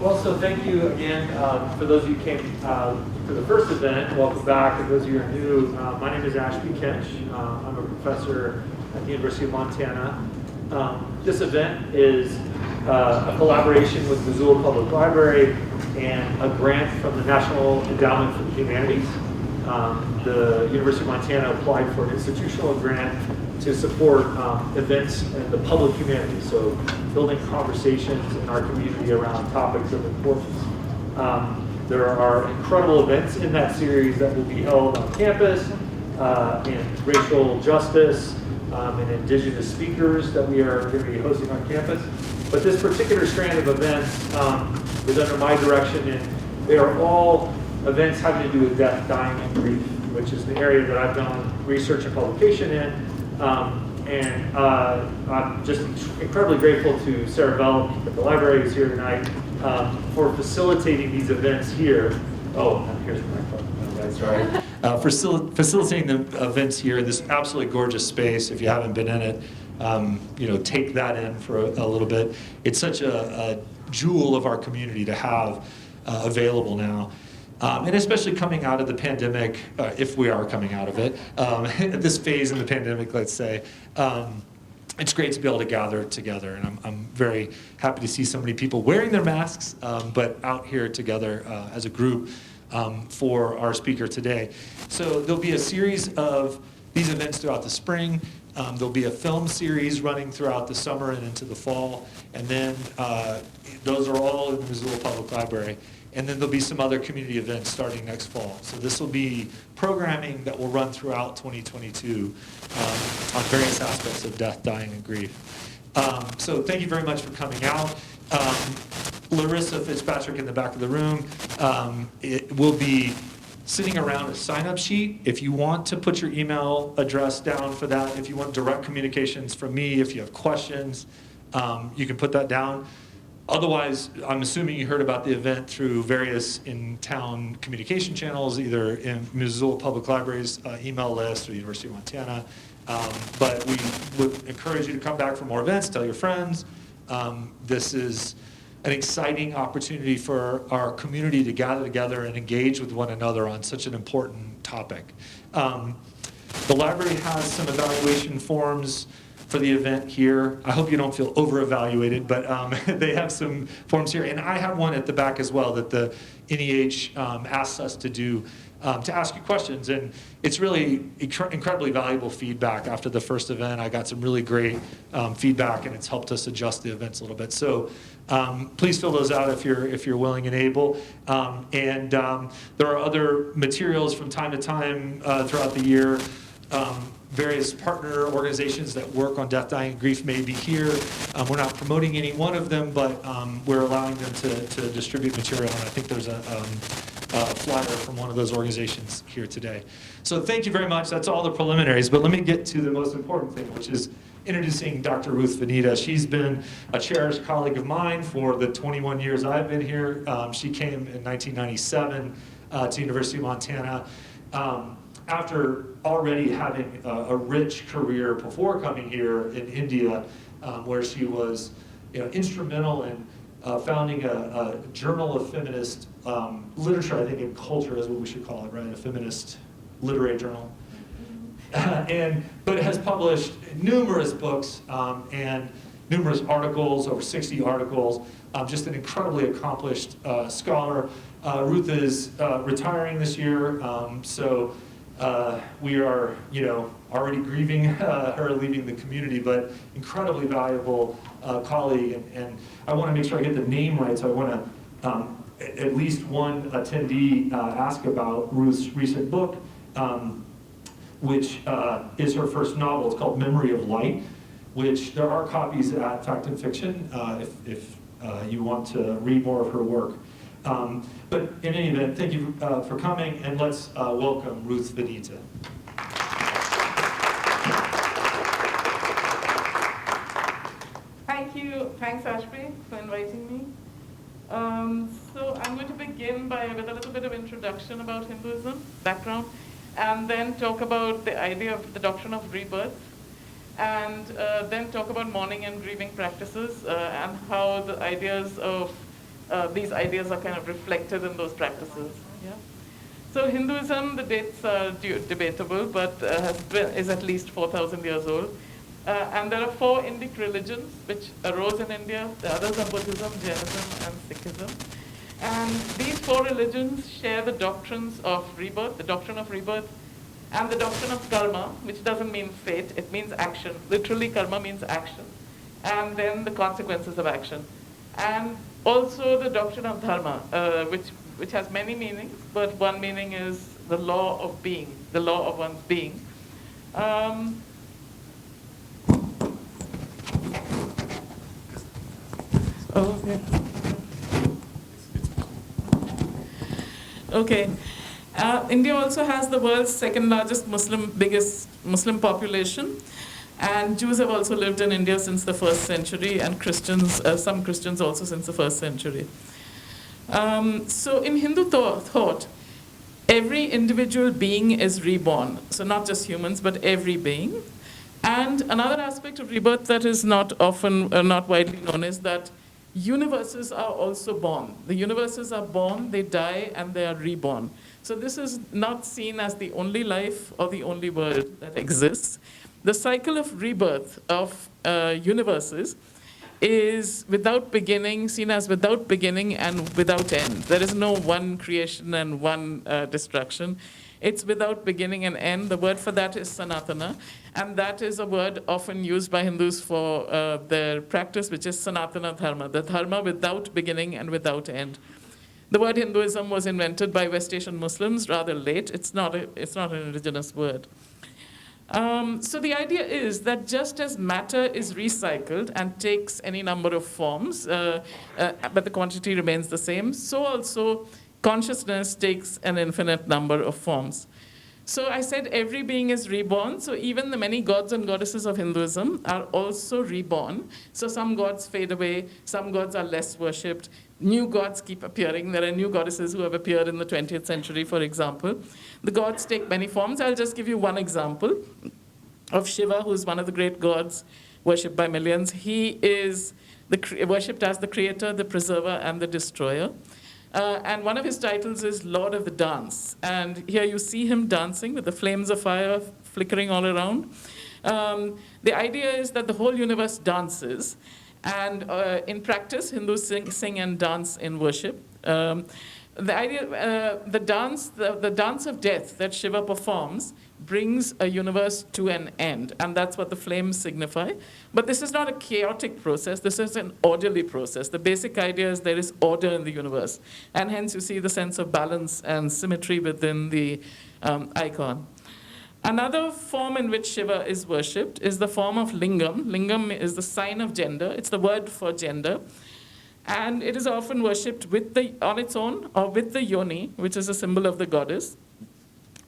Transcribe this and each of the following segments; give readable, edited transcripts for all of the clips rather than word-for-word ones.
Well, so thank you again for those of you who came to the first event. Welcome back. And those of you who are new, my name is Ashby Kinch. I'm a professor at the University of Montana. This event is a collaboration with Missoula Public Library and a grant from the National Endowment for the Humanities. The University of Montana applied for an institutional grant to support events in the public humanities, so building conversations in our community around topics of importance. There are incredible events in that series that will be held on campus, in racial justice, and indigenous speakers that we are going to be hosting on campus. But this particular strand of events is under my direction, and they are all events having to do with death, dying, and grief, which is the area that I've done research and publication in. I'm just incredibly grateful to Sarah Bell at the library who's here tonight for facilitating these events here. Oh, here's the microphone. That's right. Facilitating the events here in this absolutely gorgeous space. If you haven't been in it, take that in for a little bit. It's such a jewel of our community to have available now. And especially coming out of the pandemic, if we are coming out of it, at this phase in the pandemic, let's say, it's great to be able to gather together. And I'm very happy to see so many people wearing their masks, but out here together as a group for our speaker today. So there'll be a series of these events throughout the spring. There'll be a film series running throughout the summer and into the fall. And then those are all in the Missoula Public Library. And then there'll be some other community events starting next fall. So this will be programming that will run throughout 2022 on various aspects of death, dying, and grief. So thank you very much for coming out. Larissa Fitzpatrick in the back of the room it will be sitting around a sign-up sheet. If you want to put your email address down for that, if you want direct communications from me, if you have questions, you can put that down. Otherwise, I'm assuming you heard about the event through various in-town communication channels, either in Missoula Public Library's email list or the University of Montana. But we would encourage you to come back for more events, tell your friends. This is an exciting opportunity for our community to gather together and engage with one another on such an important topic. The library has some evaluation forms for the event here. I hope you don't feel over-evaluated, but they have some forms here. And I have one at the back as well that the NEH asks us to do to ask you questions. And it's really incredibly valuable feedback. After the first event, I got some really great feedback, and it's helped us adjust the events a little bit. So please fill those out if you're willing and able. There are other materials from time to time throughout the year. Various partner organizations that work on death, dying, and grief may be here. We're not promoting any one of them, but we're allowing them to distribute material. And I think there's a flyer from one of those organizations here today. So thank you very much. That's all the preliminaries. But let me get to the most important thing, which is introducing Dr. Ruth Vanita. She's been a cherished colleague of mine for the 21 years I've been here. She came in 1997 to University of Montana. After already having a rich career before coming here in India, where she was instrumental in founding a journal of feminist literature, I think in culture is what we should call it, right? A feminist literary journal. But it has published numerous books and numerous articles, over 60 articles, just an incredibly accomplished scholar. Ruth is retiring this year, so we are, already grieving her leaving the community, but incredibly valuable colleague. And I want to make sure I get the name right, so I want to at least one attendee ask about Ruth's recent book, which is her first novel. It's called Memory of Light, which there are copies at Fact and Fiction if you want to read more of her work. But in any event, thank you for coming, and let's welcome Ruth Vanita. Thank you. Thanks, Ashby, for inviting me. So I'm going to begin with a little bit of introduction about Hinduism background, and then talk about the idea of the doctrine of rebirth, and then talk about mourning and grieving practices, and how the ideas of these ideas are kind of reflected in those practices. Yeah. So Hinduism, the dates are debatable, but is at least 4,000 years old. And there are 4 Indic religions which arose in India. The others are Buddhism, Jainism, and Sikhism. And these 4 religions share the doctrines of rebirth, the doctrine of rebirth, and the doctrine of karma, which doesn't mean fate, it means action. Literally, karma means action. And then the consequences of action. And also the doctrine of dharma, which has many meanings, but one meaning is the law of being, the law of one's being. Okay. Okay. India also has the world's second largest biggest Muslim population. And Jews have also lived in India since the 1st century, and Christians, some Christians also since the 1st century. So in Hindu thought, every individual being is reborn. So not just humans, but every being. And another aspect of rebirth that is not widely known is that universes are also born. The universes are born, they die, and they are reborn. So this is not seen as the only life or the only world that exists. The cycle of rebirth of universes is without beginning, seen as without beginning and without end. There is no one creation and one destruction. It's without beginning and end. The word for that is Sanatana, and that is a word often used by Hindus for their practice, which is Sanatana Dharma, the Dharma without beginning and without end. The word Hinduism was invented by West Asian Muslims rather late. It's not an indigenous word. So the idea is that just as matter is recycled and takes any number of forms, but the quantity remains the same, so also consciousness takes an infinite number of forms. So I said every being is reborn, so even the many gods and goddesses of Hinduism are also reborn. So some gods fade away, some gods are less worshipped, new gods keep appearing. There are new goddesses who have appeared in the 20th century, for example. The gods take many forms. I'll just give you one example of Shiva, who's one of the great gods worshipped by millions. He is worshipped as the creator, the preserver, and the destroyer. And one of his titles is Lord of the Dance. And here you see him dancing with the flames of fire flickering all around. The idea is that the whole universe dances. And in practice, Hindus sing and dance in worship. The idea, the dance of death that Shiva performs brings a universe to an end, and that's what the flames signify. But this is not a chaotic process, this is an orderly process. The basic idea is there is order in the universe, and hence you see the sense of balance and symmetry within the icon. Another form in which Shiva is worshipped is the form of Lingam. Lingam is the sign of gender, it's the word for gender. And it is often worshipped on its own or with the yoni, which is a symbol of the goddess.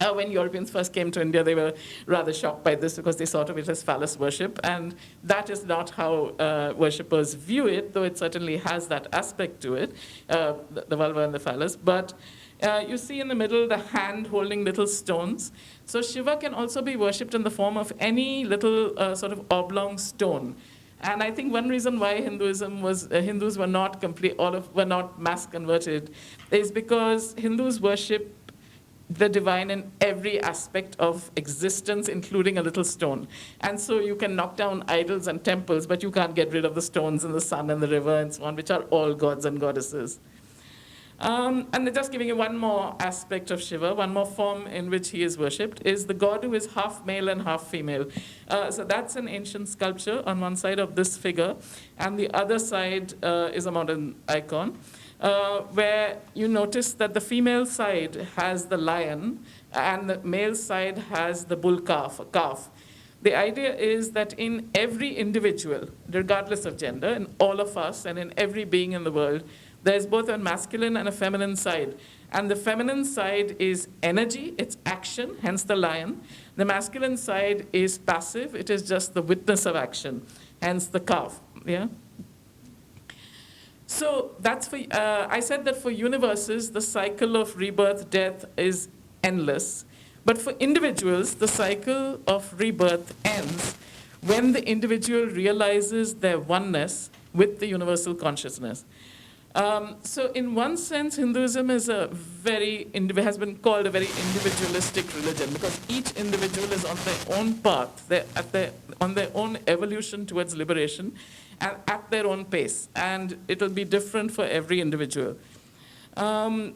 When Europeans first came to India, they were rather shocked by this because they thought of it as phallus worship. And that is not how worshippers view it, though it certainly has that aspect to it, the vulva and the phallus. But you see in the middle the hand holding little stones. So Shiva can also be worshipped in the form of any little sort of oblong stone. And I think one reason why Hindus were not mass converted is because Hindus worship the divine in every aspect of existence, including a little stone. And so you can knock down idols and temples, but you can't get rid of the stones and the sun and the river and so on, which are all gods and goddesses. And just giving you one more aspect of Shiva, one more form in which he is worshipped, is the god who is half male and half female. So that's an ancient sculpture on one side of this figure, and the other side is a modern icon, where you notice that the female side has the lion, and the male side has the bull calf. The idea is that in every individual, regardless of gender, in all of us and in every being in the world, there's both a masculine and a feminine side. And the feminine side is energy, it's action, hence the lion. The masculine side is passive, it is just the witness of action, hence the calf. Yeah? So that's for, I said that for universes, the cycle of rebirth, death is endless. But for individuals, the cycle of rebirth ends when the individual realizes their oneness with the universal consciousness. So in one sense, Hinduism is has been called a very individualistic religion because each individual is on their own path, on their own evolution towards liberation, and at their own pace, and it will be different for every individual. The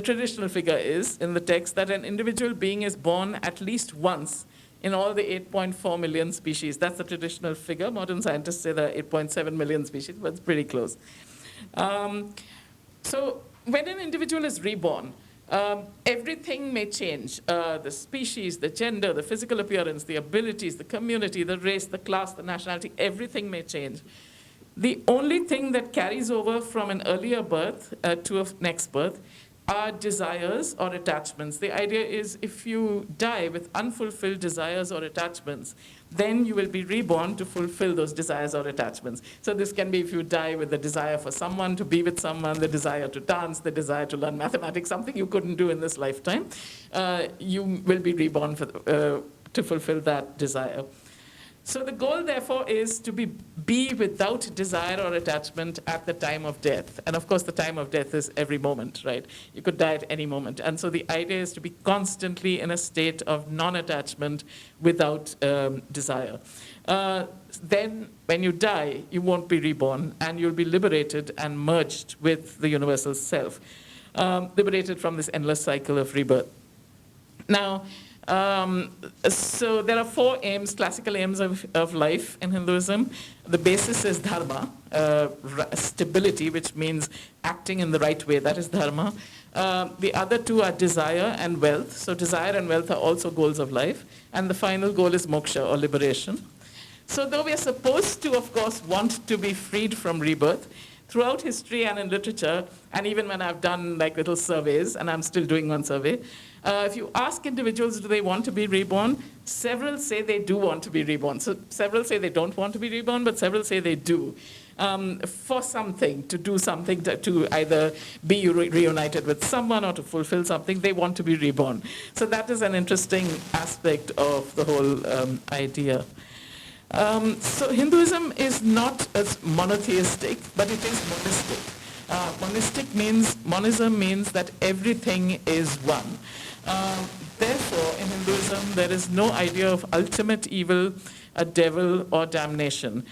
traditional figure is in the text that an individual being is born at least once in all the 8.4 million species. That's the traditional figure. Modern scientists say there are 8.7 million species, but it's pretty close. So when an individual is reborn, everything may change. The species, the gender, the physical appearance, the abilities, the community, the race, the class, the nationality, everything may change. The only thing that carries over from an earlier birth to a next birth are desires or attachments. The idea is if you die with unfulfilled desires or attachments, then you will be reborn to fulfill those desires or attachments. So this can be if you die with the desire for someone, to be with someone, the desire to dance, the desire to learn mathematics, something you couldn't do in this lifetime, you will be reborn to fulfill that desire. So the goal, therefore, is to be without desire or attachment at the time of death. And of course, the time of death is every moment, right? You could die at any moment. And so the idea is to be constantly in a state of non-attachment without desire. Then, when you die, you won't be reborn, and you'll be liberated and merged with the universal self, liberated from this endless cycle of rebirth. Now, so there are 4 aims, classical aims of life in Hinduism. The basis is dharma, stability, which means acting in the right way. That is dharma. The other 2 are desire and wealth. So desire and wealth are also goals of life. And the final goal is moksha, or liberation. So though we are supposed to, of course, want to be freed from rebirth, throughout history and in literature, and even when I've done like little surveys, and I'm still doing one survey, if you ask individuals, do they want to be reborn? Several say they do want to be reborn. So several say they don't want to be reborn, but several say they do. For something, to do something, to either be reunited with someone or to fulfill something, they want to be reborn. So that is an interesting aspect of the whole idea. So Hinduism is not as monotheistic, but it is monistic. Monism means that everything is one. Therefore, in Hinduism, there is no idea of ultimate evil, a devil, or damnation.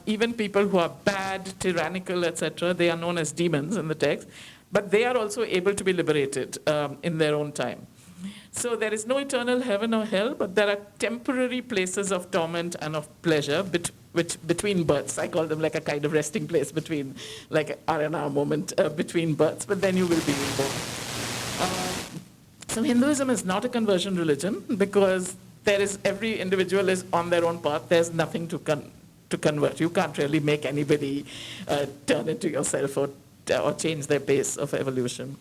Even people who are bad, tyrannical, etc., they are known as demons in the text, but they are also able to be liberated in their own time. So there is no eternal heaven or hell, but there are temporary places of torment and of pleasure between births. I call them like a kind of resting place between, like an R&R moment between births, but then you will be reborn. So Hinduism is not a conversion religion because every individual is on their own path. There's nothing to convert. You can't really make anybody turn into yourself or change their pace of evolution.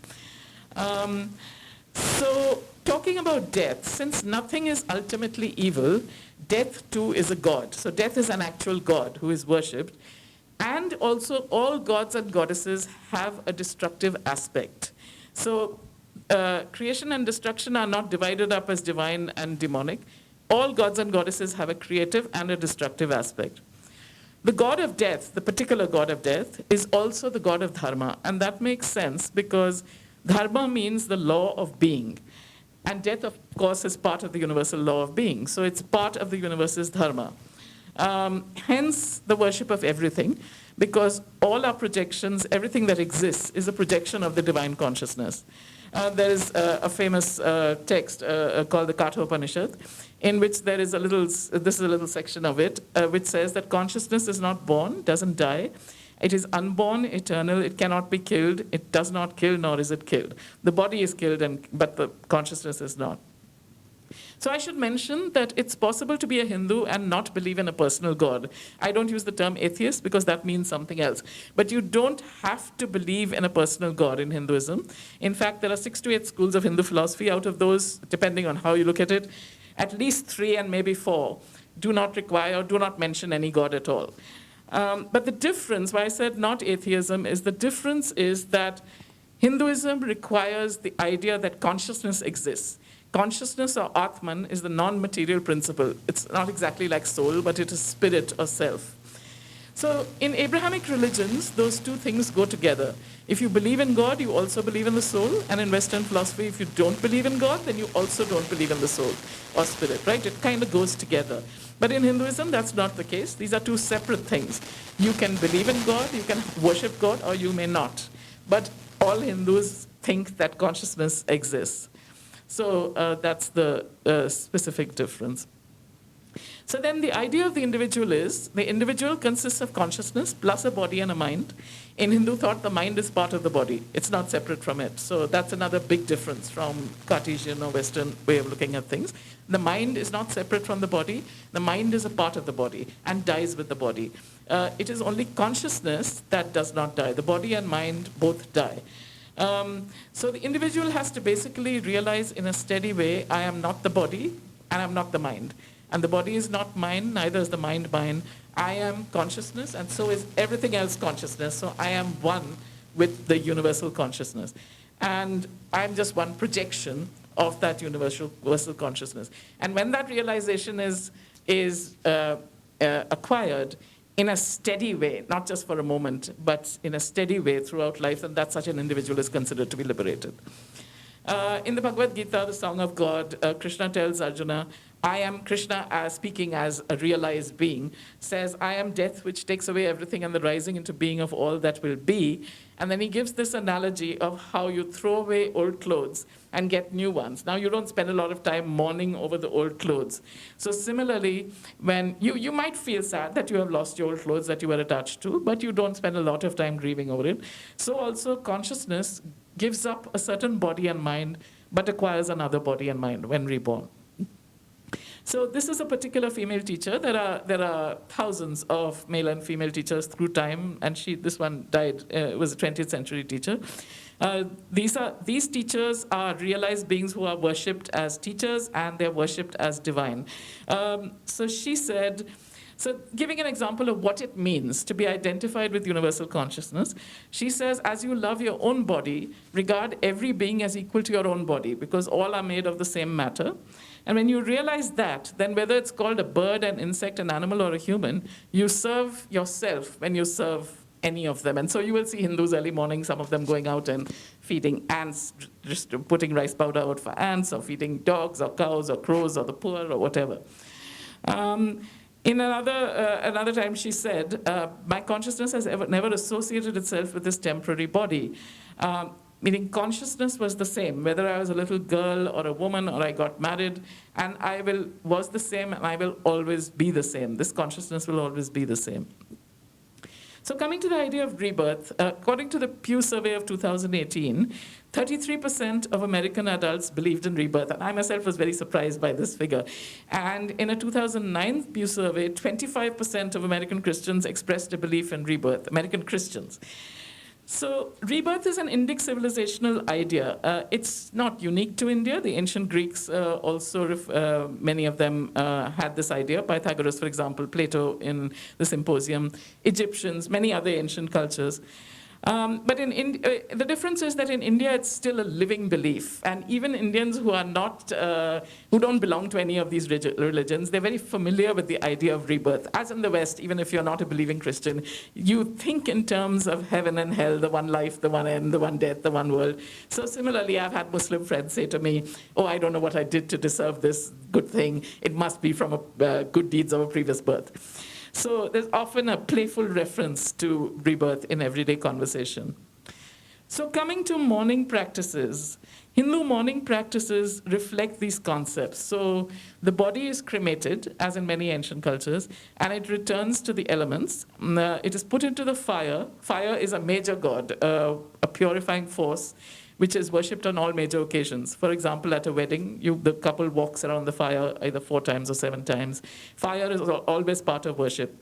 So talking about death, since nothing is ultimately evil, death too is a god. So death is an actual god who is worshipped. And also all gods and goddesses have a destructive aspect. So creation and destruction are not divided up as divine and demonic. All gods and goddesses have a creative and a destructive aspect. The god of death, the particular god of death, is also the god of dharma. And that makes sense because dharma means the law of being. And death, of course, is part of the universal law of being. So it's part of the universe's dharma. Hence, the worship of everything, because all our projections, everything that exists, is a projection of the divine consciousness. There is a famous text called the Katha Upanishad, in which there is this is a little section of it, which says that consciousness is not born, doesn't die. It is unborn, eternal, it cannot be killed, it does not kill, nor is it killed. The body is killed, but the consciousness is not. So I should mention that it's possible to be a Hindu and not believe in a personal God. I don't use the term atheist because that means something else. But you don't have to believe in a personal God in Hinduism. In fact, there are 6 to 8 schools of Hindu philosophy. Out of those, depending on how you look at it, at least 3 and maybe 4 do not require or do not mention any God at all. But the difference, why I said not atheism, is the difference is that Hinduism requires the idea that consciousness exists. Consciousness or Atman is the non-material principle. It's not exactly like soul, but it is spirit or self. So in Abrahamic religions, those two things go together. If you believe in God, you also believe in the soul. And in Western philosophy, if you don't believe in God, then you also don't believe in the soul or spirit, right? It kind of goes together. But in Hinduism, that's not the case. These are two separate things. You can believe in God, you can worship God, or you may not. But all Hindus think that consciousness exists. So that's the specific difference. So then the idea of the individual is, the individual consists of consciousness plus a body and a mind. In Hindu thought, the mind is part of the body. It's not separate from it. So that's another big difference from Cartesian or Western way of looking at things. The mind is not separate from the body. The mind is a part of the body and dies with the body. It is only consciousness that does not die. The body and mind both die. So the individual has to basically realize in a steady way, I am not the body and I'm not the mind. And the body is not mine, neither is the mind mine. I am consciousness, and so is everything else consciousness. So I am one with the universal consciousness. And I'm just one projection of that universal consciousness. And when that realization is acquired in a steady way, not just for a moment, but in a steady way throughout life, then that such an individual is considered to be liberated. In the Bhagavad Gita, the Song of God, Krishna tells Arjuna, I am Krishna as speaking as a realized being, says, I am death which takes away everything and the rising into being of all that will be. And then he gives this analogy of how you throw away old clothes and get new ones. Now, you don't spend a lot of time mourning over the old clothes. So similarly, when you might feel sad that you have lost your old clothes that you were attached to, but you don't spend a lot of time grieving over it. So also consciousness gives up a certain body and mind, but acquires another body and mind when reborn. So this is a particular female teacher. There are thousands of male and female teachers through time, and this one died, was a 20th century teacher. These teachers are realized beings who are worshipped as teachers, and they're worshipped as divine. So she said, so giving an example of what it means to be identified with universal consciousness, she says, as you love your own body, regard every being as equal to your own body, because all are made of the same matter. And when you realize that, then whether it's called a bird, an insect, an animal, or a human, you serve yourself when you serve any of them. And so you will see Hindus early morning, some of them going out and feeding ants, just putting rice powder out for ants, or feeding dogs, or cows, or crows, or the poor, or whatever. In another time she said, my consciousness has never associated itself with this temporary body. Meaning consciousness was the same, whether I was a little girl or a woman or I got married, and was the same, and I will always be the same. This consciousness will always be the same. So coming to the idea of rebirth, according to the Pew survey of 2018, 33% of American adults believed in rebirth, and I myself was very surprised by this figure. And in a 2009 Pew survey, 25% of American Christians expressed a belief in rebirth, American Christians. So rebirth is an Indic civilizational idea. It's not unique to India. The ancient Greeks also, many of them had this idea. Pythagoras, for example, Plato in the Symposium, Egyptians, many other ancient cultures. But the difference is that in India, it's still a living belief. And even Indians who are not, who don't belong to any of these religions, they're very familiar with the idea of rebirth. As in the West, even if you're not a believing Christian, you think in terms of heaven and hell, the one life, the one end, the one death, the one world. So similarly, I've had Muslim friends say to me, oh, I don't know what I did to deserve this good thing. It must be from good deeds of a previous birth. So there's often a playful reference to rebirth in everyday conversation. So coming to mourning practices, Hindu mourning practices reflect these concepts. So the body is cremated, as in many ancient cultures, and it returns to the elements. It is put into the fire. Fire is a major god, a purifying force, which is worshipped on all major occasions. For example, at a wedding, the couple walks around the fire either 4 times or 7 times. Fire is always part of worship.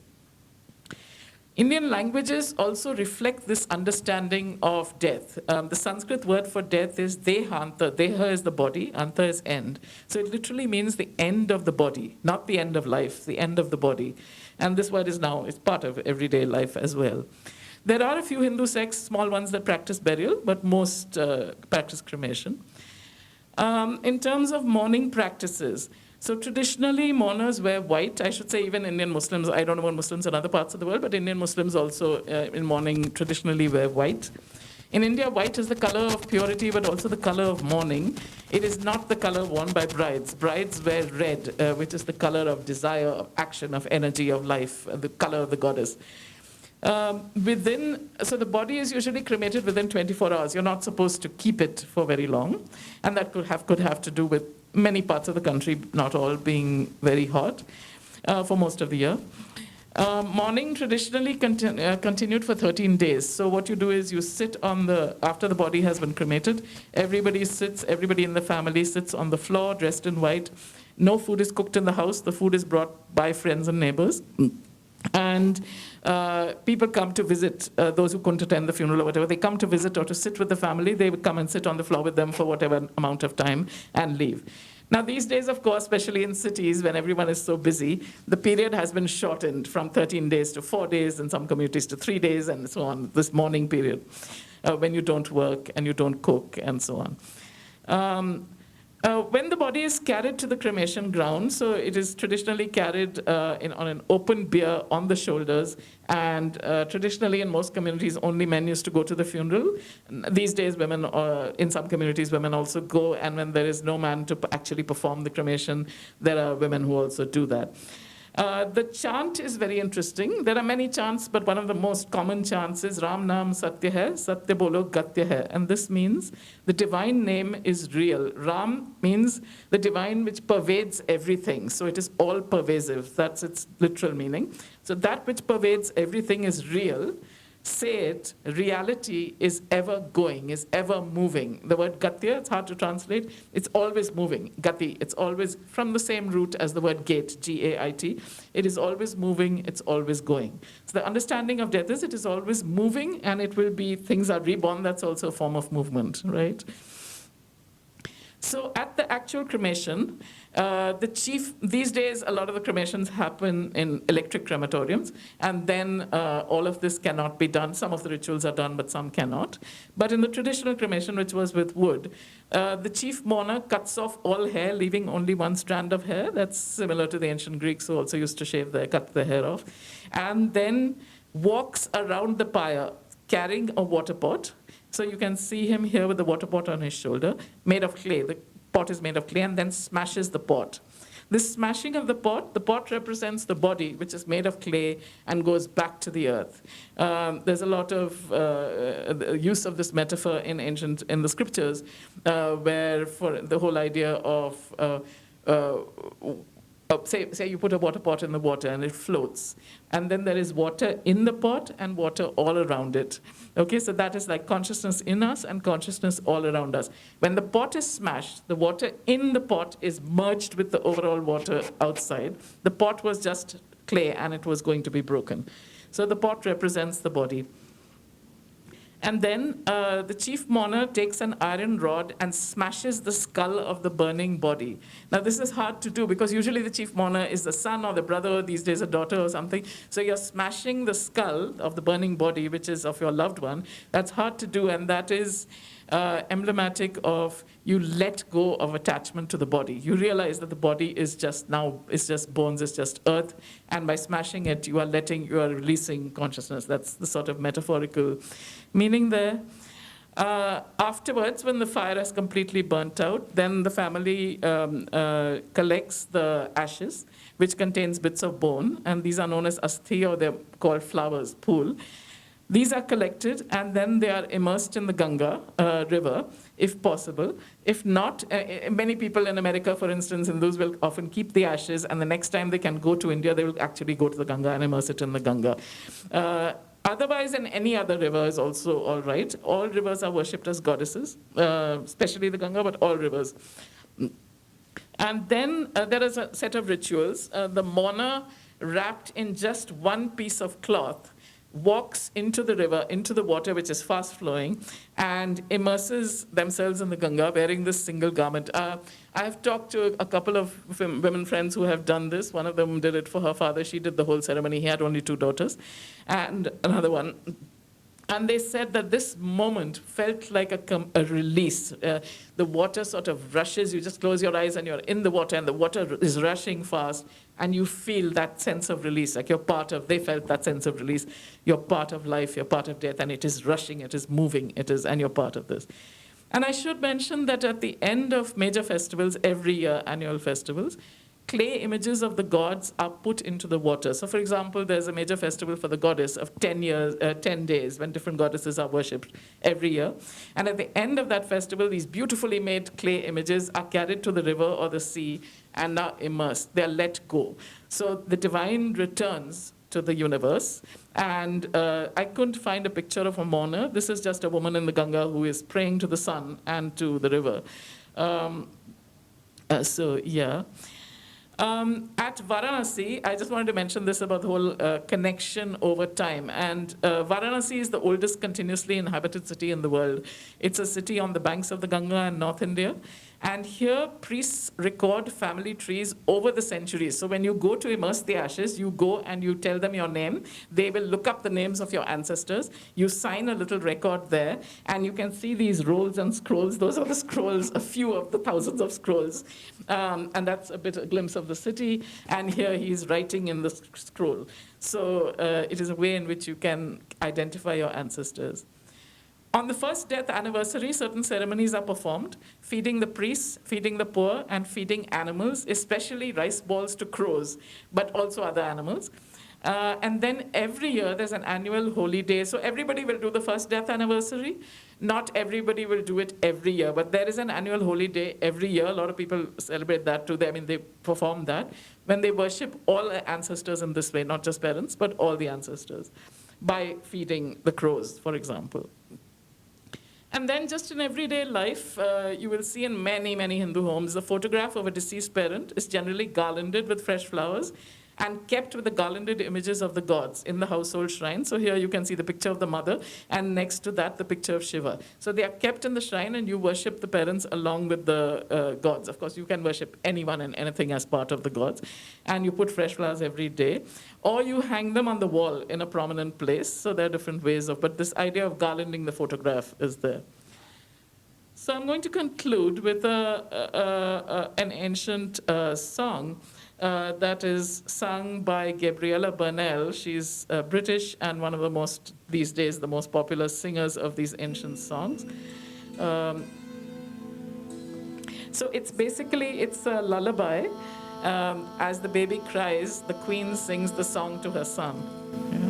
Indian languages also reflect this understanding of death. The Sanskrit word for death is dehanta. Deha is the body, anta is end. So it literally means the end of the body, not the end of life, the end of the body. And this word is part of everyday life as well. There are a few Hindu sects, small ones, that practice burial, but most practice cremation. In terms of mourning practices, So traditionally, mourners wear white. I should say even Indian Muslims, I don't know about Muslims in other parts of the world, but Indian Muslims also in mourning traditionally wear white. In India, white is the color of purity, but also the color of mourning. It is not the color worn by brides. Brides wear red, which is the color of desire, of action, of energy, of life, the color of the goddess. So the body is usually cremated within 24 hours. You're not supposed to keep it for very long. And that could have to do with many parts of the country, not all, being very hot for most of the year. Mourning traditionally continued for 13 days. So what you do is you sit after the body has been cremated, everybody in the family sits on the floor dressed in white. No food is cooked in the house. The food is brought by friends and neighbors. And people come to visit, those who couldn't attend the funeral or whatever, they come to visit or to sit with the family. They would come and sit on the floor with them for whatever amount of time and leave. Now, these days, of course, especially in cities when everyone is so busy, the period has been shortened from 13 days to 4 days, in some communities to 3 days, and so on, this mourning period, when you don't work and you don't cook and so on. When the body is carried to the cremation ground, so it is traditionally carried on an open bier on the shoulders, and traditionally in most communities only men used to go to the funeral. These days women, in some communities women also go, and when there is no man to actually perform the cremation, there are women who also do that. The chant is very interesting. There are many chants, but one of the most common chants is Ram Naam Satya Hai, Satya Bolo Gatya Hai. And this means the divine name is real. Ram means the divine which pervades everything. So it is all pervasive. That's its literal meaning. So that which pervades everything is real. Say it, reality is ever going, is ever moving. The word gatya, it's hard to translate. It's always moving. Gati, it's always from the same root as the word gate, G-A-I-T. It is always moving, it's always going. So the understanding of death is it is always moving, and it will be, things are reborn. That's also a form of movement, right? So at the actual cremation, these days, a lot of the cremations happen in electric crematoriums, and then all of this cannot be done. Some of the rituals are done, but some cannot. But in the traditional cremation, which was with wood, the chief mourner cuts off all hair, leaving only one strand of hair. That's similar to the ancient Greeks who also used to cut the hair off, and then walks around the pyre carrying a water pot. So you can see him here with the water pot on his shoulder, made of clay. The pot is made of clay, and then smashes the pot. This smashing of the pot represents the body, which is made of clay and goes back to the earth. There's a lot of use of this metaphor in the scriptures, where for the whole idea of say you put a water pot in the water and it floats, and then there is water in the pot and water all around it. Okay, so that is like consciousness in us and consciousness all around us. When the pot is smashed, the water in the pot is merged with the overall water outside. The pot was just clay and it was going to be broken. So the pot represents the body. And then the chief mourner takes an iron rod and smashes the skull of the burning body. Now, this is hard to do because usually the chief mourner is the son or the brother, these days a daughter or something. So you're smashing the skull of the burning body, which is of your loved one. That's hard to do, and that is emblematic of you let go of attachment to the body. You realize that the body is just bones, it's just earth, and by smashing it, you are releasing consciousness. That's the sort of metaphorical meaning there. Afterwards, when the fire has completely burnt out, then the family collects the ashes, which contains bits of bone, and these are known as asthi, or they're called flowers, pool. These are collected, and then they are immersed in the Ganga river, if possible. If not, many people in America, for instance, Hindus will often keep the ashes, and the next time they can go to India, they will actually go to the Ganga and immerse it in the Ganga. Otherwise, in any other river is also all right. All rivers are worshipped as goddesses, especially the Ganga, but all rivers. And then there is a set of rituals. The mourner, wrapped in just one piece of cloth, walks into the river, into the water, which is fast flowing, and immerses themselves in the Ganga wearing this single garment. I have talked to a couple of women friends who have done this. One of them did it for her father. She did the whole ceremony. He had only 2 daughters. And another one And they said that this moment felt like a release. The water sort of rushes. You just close your eyes and you're in the water, and the water is rushing fast, and you feel that sense of release, like you're part of, they felt that sense of release. You're part of life, you're part of death, and it is rushing, it is moving, and you're part of this. And I should mention that at the end of major festivals, every year, annual festivals, clay images of the gods are put into the water. So for example, there's a major festival for the goddess of 10 days, when different goddesses are worshipped every year. And at the end of that festival, these beautifully made clay images are carried to the river or the sea and are immersed. They're let go. So the divine returns to the universe. And I couldn't find a picture of a mourner. This is just a woman in the Ganga who is praying to the sun and to the river. At Varanasi, I just wanted to mention this about the whole connection over time. And Varanasi is the oldest continuously inhabited city in the world. It's a city on the banks of the Ganga in North India. And here, priests record family trees over the centuries. So when you go to immerse the ashes, you go and you tell them your name. They will look up the names of your ancestors. You sign a little record there, and you can see these rolls and scrolls. Those are the scrolls, a few of the thousands of scrolls. And that's a glimpse of the city. And here he's writing in the scroll. So it is a way in which you can identify your ancestors. On the first death anniversary, certain ceremonies are performed, feeding the priests, feeding the poor, and feeding animals, especially rice balls to crows, but also other animals. And then every year there's an annual holy day. So everybody will do the first death anniversary. Not everybody will do it every year, but there is an annual holy day every year. A lot of people celebrate that too. They perform that when they worship all ancestors in this way, not just parents, but all the ancestors, by feeding the crows, for example. And then just in everyday life, you will see in many, many Hindu homes, the photograph of a deceased parent is generally garlanded with fresh flowers and kept with the garlanded images of the gods in the household shrine. So here you can see the picture of the mother, and next to that, the picture of Shiva. So they are kept in the shrine, and you worship the parents along with the gods. Of course, you can worship anyone and anything as part of the gods. And you put fresh flowers every day. Or you hang them on the wall in a prominent place. So there are different ways of, but this idea of garlanding the photograph is there. So I'm going to conclude with an ancient song that is sung by Gabriella Burnell. She's British and one of the most, these days, the most popular singers of these ancient songs. So it's a lullaby. As the baby cries, the queen sings the song to her son. Yeah.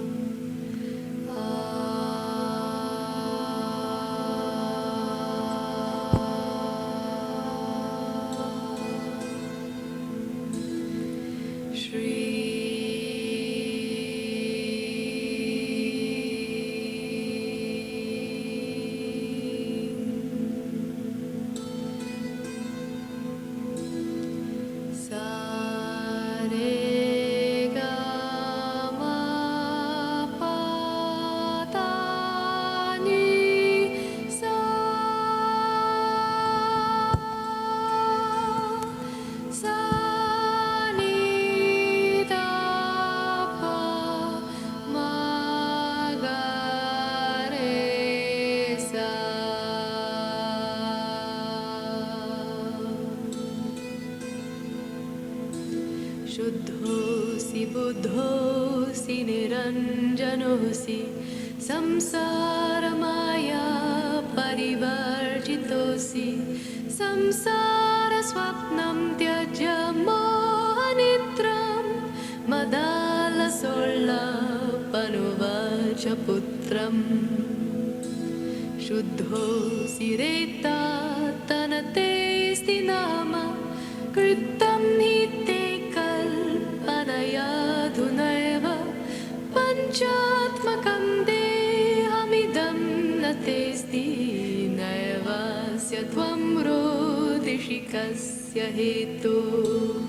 शुद्धोऽसि बुद्धोऽसि निरञ्जनोऽसि संसारमाया परिवर्जितोऽसि संसारस्वप्नं त्यज्य मोहनिद्रां मदालसोल्लापनुवाच पुत्रम् शुद्धोऽसि रेतात्तनतेऽस्ति नाम कृतं हि ते कल्पनयाधुनैव पञ्चात्मकं देहमिदं न तेऽस्ति नैवास्य त्वं रोदिषि कस्य हेतुः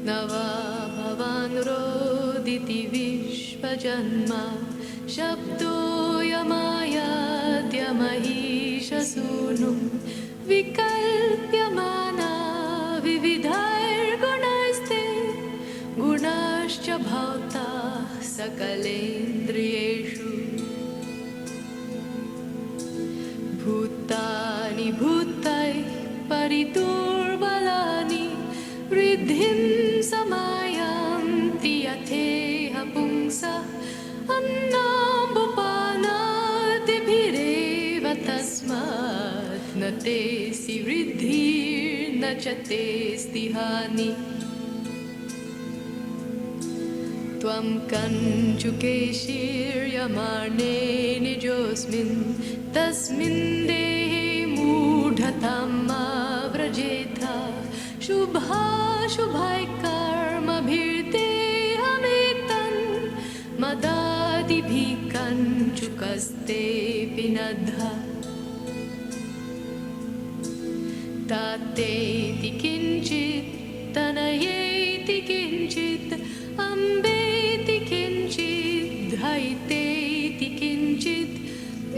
न वा भवान् रोदिति विश्वजन्मा शब्दोऽयमायाद्यमहीशसूनुं विकल्प्यमाना विविधैर्गुणैस्ते गुणाश्च भवता सकलेन्द्रियाणाम् परिदुर्बलानि वृद्धिं समायान्ति यथेह पुंसः अन्नाम्बुपानादिभिरेव तस्मात् न तेऽसि वृद्धिर्न च तेऽस्ति हानिः त्वं कञ्चुकेशीर्यमाणे निजोऽस्मिन् तस्मिन् देहे मूढतां मा व्रजेथा शुभाशुभाय कर्मभिर्देहमेतन् मदादिभिः कञ्चुकस्तेऽपि नद्धा तातेति किञ्चित् तनयेति किञ्चित् अम्बेति किञ्चित् धैतेति किञ्चित्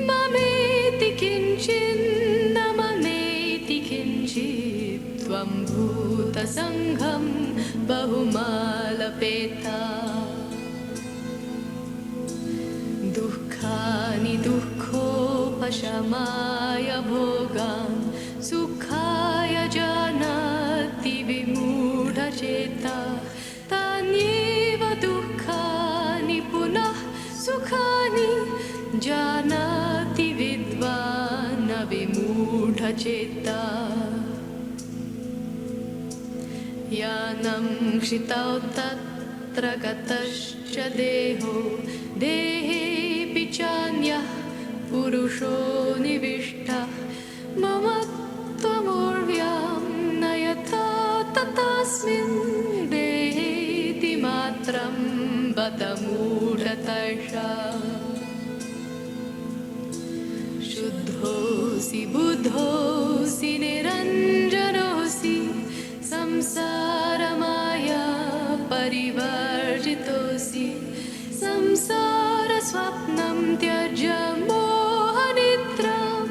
ममेति किञ्चिन्न ममेति किञ्चित् त्वं भूतसङ्घं बहुमालपेता दुःखानि दुःखोपशमाय भोगान् सुखाय जानाति विमूढचेता तान्येव दुःखानि पुनः सुखानि जानाति विद्वान् न विमूढचेता यानं क्षितौ तत्र गतश्च देहो देहेऽपि चान्यः पुरुषो निविष्टः मम त्वमूर्व्यां न यथा तथास्मिन् देहेति मात्रं बत मूढतर्षा शुद्धोऽसि बुद्धोऽसि निरञ्जनोऽसि संसारमाया परिवर्जितोऽसि संसारस्वप्नं त्यज मोहनिद्रां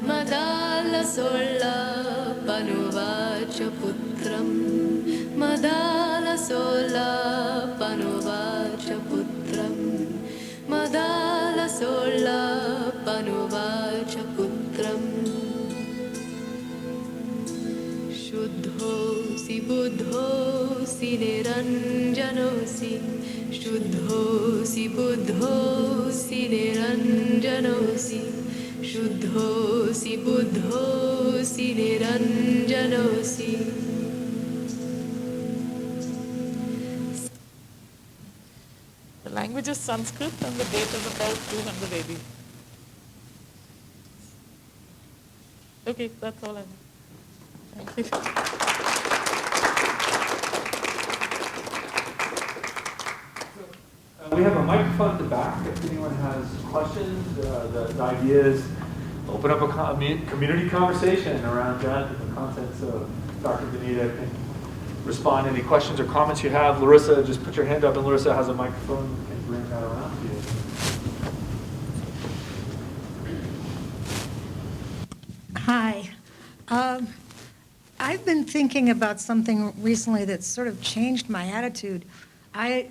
मदालसोल्लापनुवाच पुत्रं मदालसोल्लापनुवाच पुत्रं मदालसोल्लापनुवाच पुत्रम् शुद्धोऽसि बुद्धोऽसि निरञ्जनोऽसि शुद्धोऽसि बुद्धोऽसि निरञ्जनोऽसि शुद्धोऽसि बुद्धोऽसि निरञ्जनोऽसि The language is Sanskrit and the date is about 200 AD. Okay, that's all I know. Thank you. We have a microphone at the back. If anyone has questions, the idea is open up a community conversation around that and the contents of Dr. Vanita can respond to any questions or comments you have. Larissa, just put your hand up and Larissa has a microphone and bring that around to you. Hi. I've been thinking about something recently that's sort of changed my attitude. I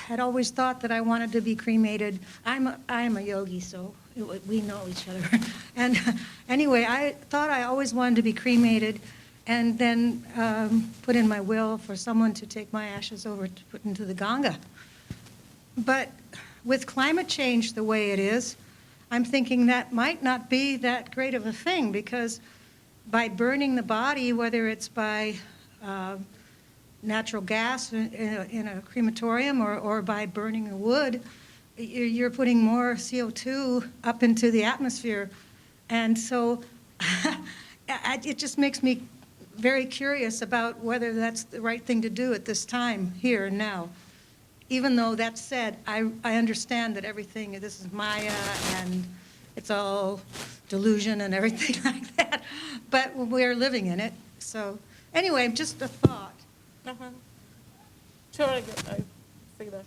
had always thought that I wanted to be cremated. I am a yogi, so we know each other. And anyway, I thought I always wanted to be cremated and then put in my will for someone to take my ashes over to put into the Ganga. But with climate change the way it is, I'm thinking that might not be that great of a thing, because by burning the body, whether it's by natural gas in a crematorium or by burning the wood, you're putting more CO2 up into the atmosphere. And so it just makes me very curious about whether that's the right thing to do at this time, here and now. Even though that said, I understand that everything, this is Maya and it's all delusion and everything like that, but we're living in it. So anyway, just a thought. Uh-huh. Sure, I see that.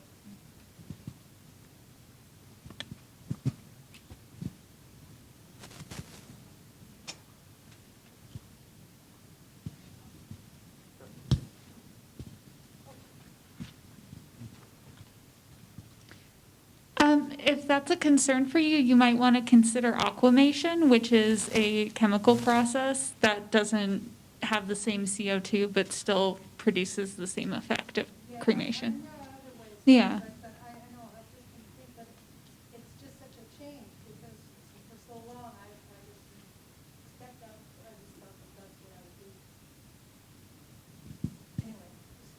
If that's a concern for you, you might want to consider aquamation, which is a chemical process that doesn't have the same CO2 but still produces the same effect of cremation. Yeah. But I know, I just can think that it's just such a change, because for so long, I just stepped up, I just thought that that's what I would do. Anyway,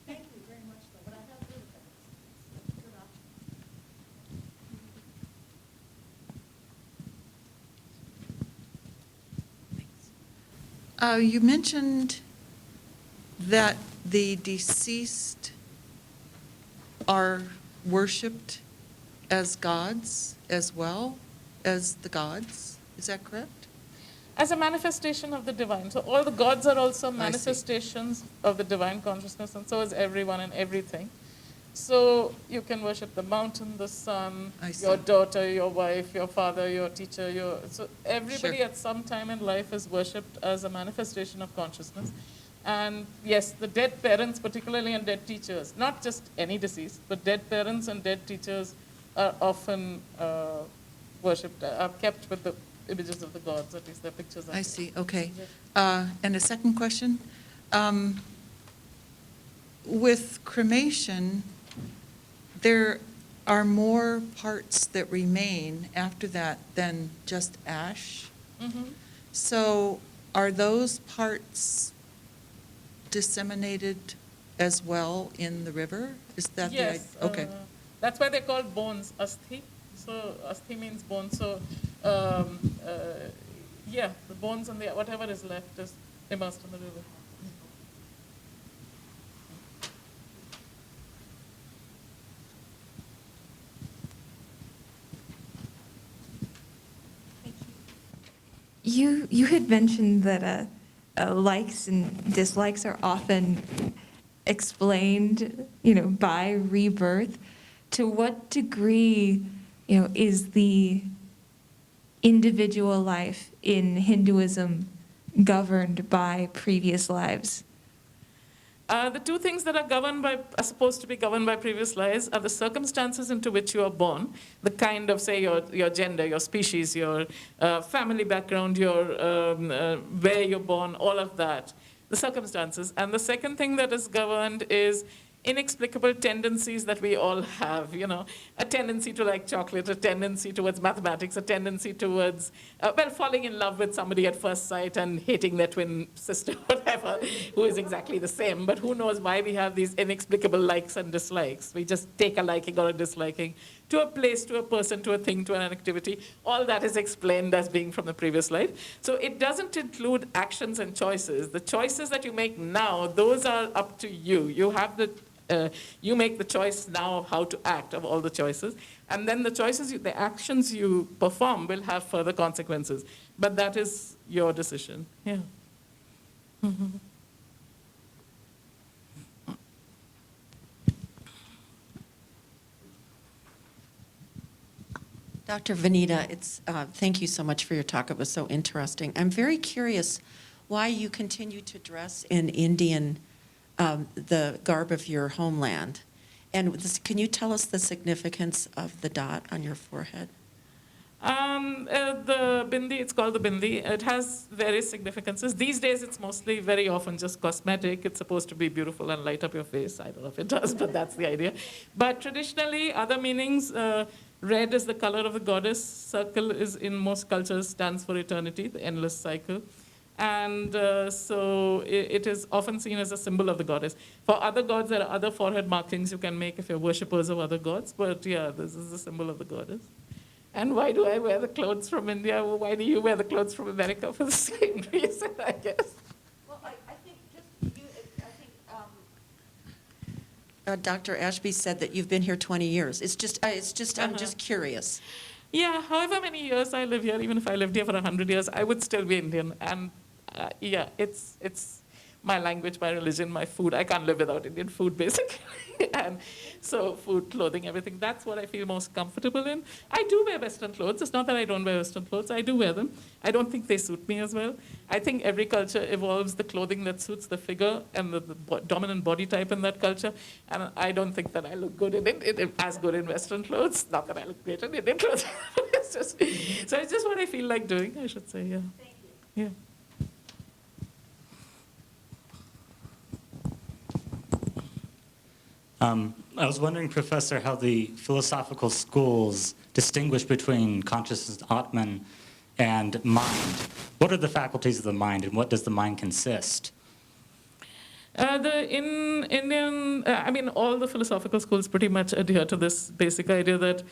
thank you very much, though, but I have heard of that. It's a good option. You mentioned that the deceased are worshipped as gods as well as the gods. Is that correct? As a manifestation of the divine. So all the gods are also see. manifestations of the divine consciousness, and so is everyone and everything. So you can worship the mountain, the sun, I see. your daughter, your wife, your father, your teacher. So everybody Sure. at some time in life is worshipped as a manifestation of consciousness. And yes, the dead parents, particularly, and dead teachers, not just any deceased, but dead parents and dead teachers are often worshipped, are kept with the images of the gods, at least their pictures. I see, okay. And a second question. With cremation, there are more parts that remain after that than just ash. Mm-hmm. So are those parts disseminated as well in the river? Is that the idea? Yes. Okay. That's why they're called bones, asthi. So asthi means bone. So yeah, the bones and whatever is left is immersed in the river. You had mentioned that likes and dislikes are often explained, by rebirth. To what degree, is the individual life in Hinduism governed by previous lives? The two things that are supposed to be governed by previous lives are the circumstances into which you are born, the kind of, say, your gender, your species, your family background, your where you're born, all of that, the circumstances. And the second thing that is governed is inexplicable tendencies that we all have, a tendency to like chocolate, a tendency towards mathematics, a tendency towards, falling in love with somebody at first sight and hating their twin sister, whatever, who is exactly the same. But who knows why we have these inexplicable likes and dislikes. We just take a liking or a disliking to a place, to a person, to a thing, to an activity. All that is explained as being from the previous life. So it doesn't include actions and choices. The choices that you make now, those are up to you. You make the choice now of how to act, of all the choices. And then the actions you perform will have further consequences. But that is your decision. Yeah. Dr. Vanita, thank you so much for your talk. It was so interesting. I'm very curious why you continue to dress in Indian, the garb of your homeland. And can you tell us the significance of the dot on your forehead? The bindi, it's called the bindi. It has various significances. These days, it's mostly very often just cosmetic. It's supposed to be beautiful and light up your face. I don't know if it does, but that's the idea. But traditionally, other meanings, red is the color of the goddess. Circle is, in most cultures, stands for eternity, the endless cycle. And so it is often seen as a symbol of the goddess. For other gods, there are other forehead markings you can make if you're worshippers of other gods. But yeah, this is the symbol of the goddess. And why do I wear the clothes from India? Why do you wear the clothes from America? For the same reason, I guess. Well, I think Dr. Ashby said that you've been here 20 years. I'm just curious. Yeah, however many years I live here, even if I lived here for 100 years, I would still be Indian. And yeah, it's my language, my religion, my food. I can't live without Indian food, basically. And so food, clothing, everything, that's what I feel most comfortable in. I do wear Western clothes. It's not that I don't wear Western clothes. I do wear them. I don't think they suit me as well. I think every culture evolves the clothing that suits the figure and the dominant body type in that culture. And I don't think that I look good in it, as good in Western clothes. Not that I look great in Indian clothes. So it's just what I feel like doing, I should say, yeah. Thank you. Yeah. I was wondering, Professor, how the philosophical schools distinguish between consciousness, Atman, and mind. What are the faculties of the mind, and what does the mind consist? In Indian, I mean, all the philosophical schools pretty much adhere to this basic idea that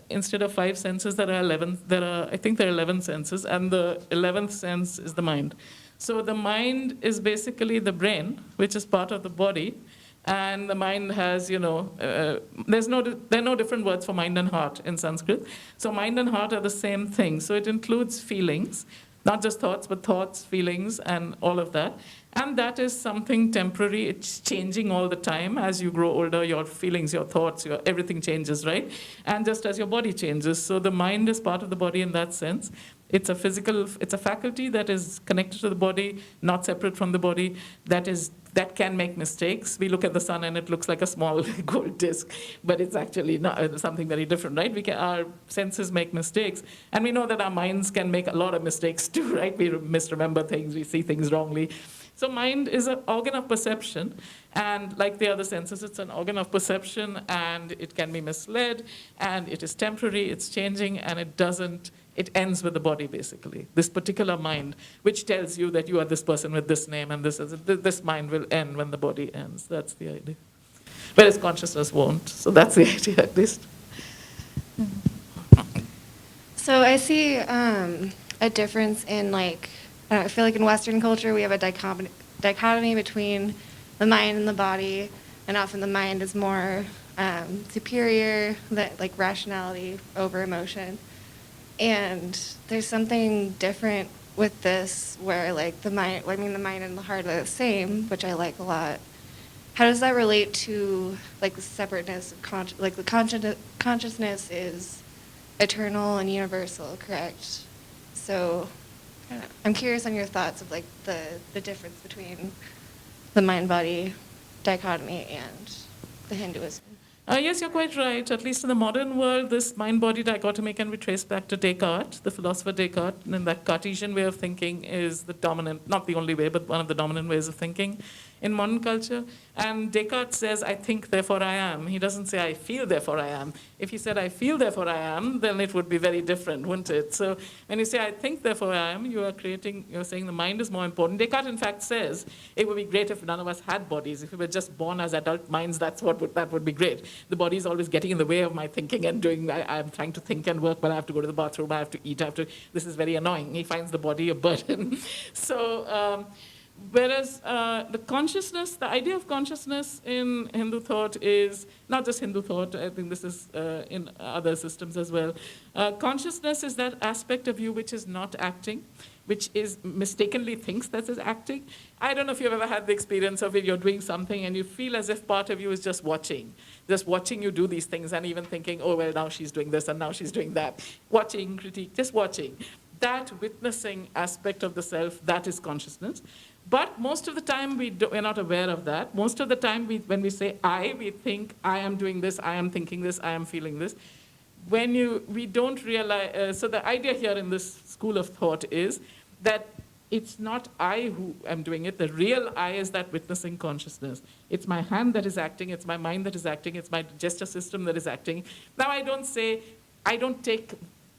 instead of 5 senses, there are 11. I think there are 11 senses, and the 11th sense is the mind. So the mind is basically the brain, which is part of the body, and the mind has, there are no different words for mind and heart in Sanskrit. So mind and heart are the same thing. So it includes feelings, not just thoughts, but thoughts, feelings, and all of that. And that is something temporary. It's changing all the time. As you grow older, your feelings, your thoughts, everything changes, right? And just as your body changes. So the mind is part of the body in that sense. It's a faculty that is connected to the body, not separate from the body, that can make mistakes. We look at the sun and it looks like a small gold disc, but it's actually not something very different, right? Our senses make mistakes, and we know that our minds can make a lot of mistakes too, right? We misremember things, we see things wrongly. So mind is an organ of perception, and like the other senses, it's an organ of perception, and it can be misled, and it is temporary, it's changing, and it ends with the body, basically. This particular mind, which tells you that you are this person with this name, and this mind will end when the body ends. That's the idea. Whereas consciousness won't. So that's the idea, at least. So I see a difference in, I feel like in Western culture we have a dichotomy between the mind and the body, and often the mind is more superior, like rationality over emotion. And there's something different with this where the mind and the heart are the same, which I like a lot. How does that relate to the separateness of the consciousness is eternal and universal, correct? So I'm curious on your thoughts of the difference between the mind-body dichotomy and the Hinduism. Yes, you're quite right. At least in the modern world, this mind-body dichotomy can be traced back to Descartes, the philosopher Descartes, and that Cartesian way of thinking is the dominant, not the only way, but one of the dominant ways of thinking in modern culture. And Descartes says, I think, therefore I am. He doesn't say, I feel, therefore I am. If he said, I feel, therefore I am, then it would be very different, wouldn't it? So when you say, I think, therefore I am, you're saying the mind is more important. Descartes, in fact, says, it would be great if none of us had bodies. If we were just born as adult minds, that would be great. The body is always getting in the way of my thinking and I'm trying to think and work, but I have to go to the bathroom, I have to eat, this is very annoying. He finds the body a burden. So, whereas the consciousness, the idea of consciousness in Hindu thought is, not just Hindu thought, I think this is in other systems as well. Consciousness is that aspect of you which is not acting, which is mistakenly thinks that is acting. I don't know if you've ever had the experience of it, you're doing something and you feel as if part of you is just watching you do these things and even thinking, oh, well, now she's doing this and now she's doing that. Watching, critique, just watching. That witnessing aspect of the self, that is consciousness. But most of the time, we're not aware of that. Most of the time, when we say I, we think I am doing this, I am thinking this, I am feeling this. We don't realize, so the idea here in this school of thought is that it's not I who am doing it. The real I is that witnessing consciousness. It's my hand that is acting, it's my mind that is acting, it's my gesture system that is acting. Now I don't take